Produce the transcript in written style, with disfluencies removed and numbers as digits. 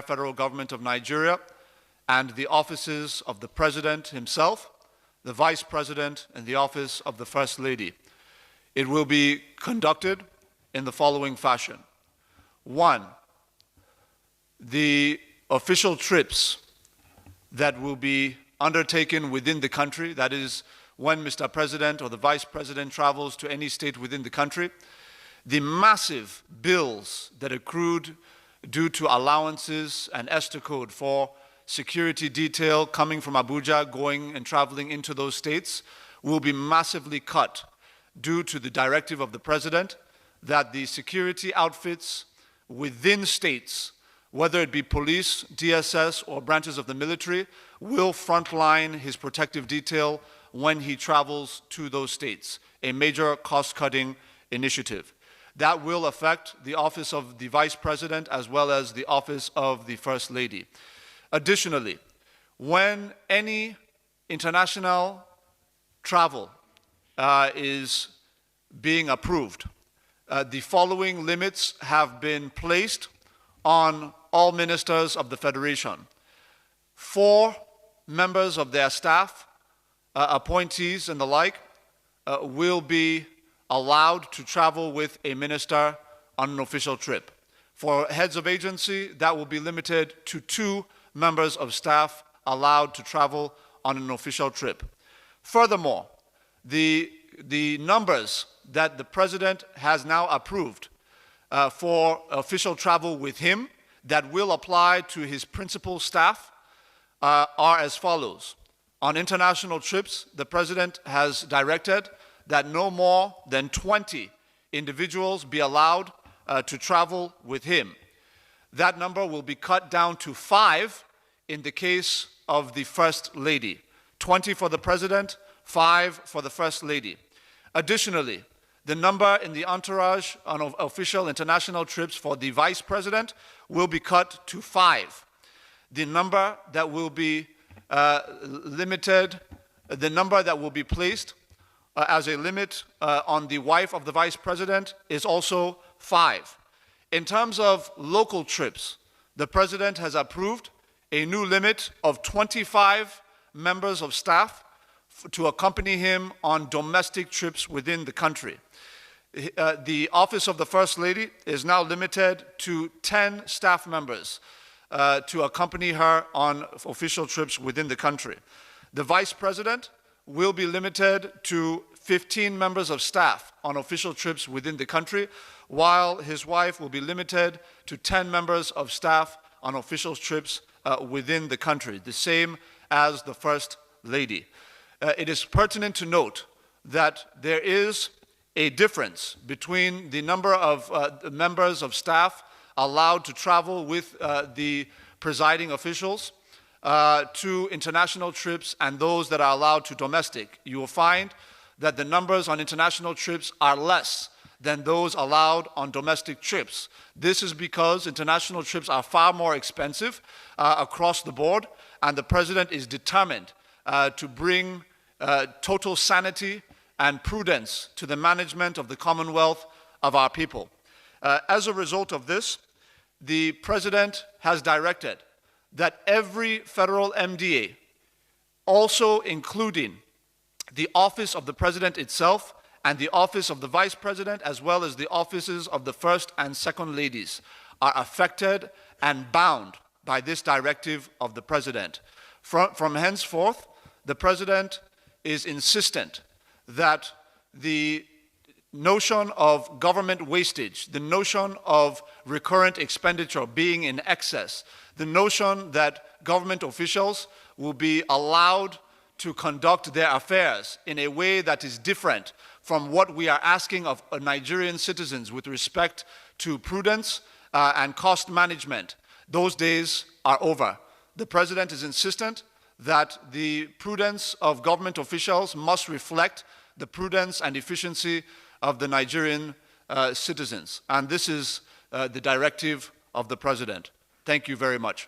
Federal Government of Nigeria and the offices of the President himself, the Vice President, and the office of the First Lady. It will be conducted in the following fashion. 1, the official trips that will be undertaken within the country, that is, when Mr. President or the Vice President travels to any state within the country, the massive bills that accrued due to allowances and ESTA code for security detail coming from Abuja, going and traveling into those states, will be massively cut due to the directive of the President that the security outfits within states, whether it be police, DSS, or branches of the military, will frontline his protective detail when he travels to those states, a major cost-cutting initiative. That will affect the office of the Vice President as well as the office of the First Lady. Additionally, when any international travel is being approved, the following limits have been placed on all ministers of the Federation. 4 members of their staff, appointees and the like, will be allowed to travel with a minister on an official trip. For heads of agency, that will be limited to 2 members of staff allowed to travel on an official trip. Furthermore, the numbers that the President has now approved for official travel with him that will apply to his principal staff are as follows. On international trips, the President has directed that no more than 20 individuals be allowed to travel with him. That number will be cut down to 5 in the case of the First Lady. 20 for the President, 5 for the First Lady. Additionally, the number in the entourage on official international trips for the Vice President will be cut to 5. The number that will be limited, the number that will be placed as a limit on the wife of the Vice President is also 5. In terms of local trips, the President has approved a new limit of 25 members of staff to accompany him on domestic trips within the country. The office of the First Lady is now limited to 10 staff members to accompany her on official trips within the country. The Vice President will be limited to 15 members of staff on official trips within the country, while his wife will be limited to 10 members of staff on official trips within the country, the same as the First Lady. It is pertinent to note that there is a difference between the number of members of staff allowed to travel with the presiding officials to international trips and those that are allowed to domestic. You will find that the numbers on international trips are less than those allowed on domestic trips. This is because international trips are far more expensive across the board, and the President is determined to bring total sanity and prudence to the management of the Commonwealth of our people. As a result of this, the President has directed that every federal MDA, also including the office of the President itself and the office of the Vice President, as well as the offices of the First and Second Ladies, are affected and bound by this directive of the President. From henceforth, the President is insistent that the notion of government wastage, the notion of recurrent expenditure being in excess, the notion that government officials will be allowed to conduct their affairs in a way that is different from what we are asking of Nigerian citizens with respect to prudence and cost management, those days are over. The President is insistent that the prudence of government officials must reflect the prudence and efficiency of the Nigerian citizens. And this is the directive of the President. Thank you very much.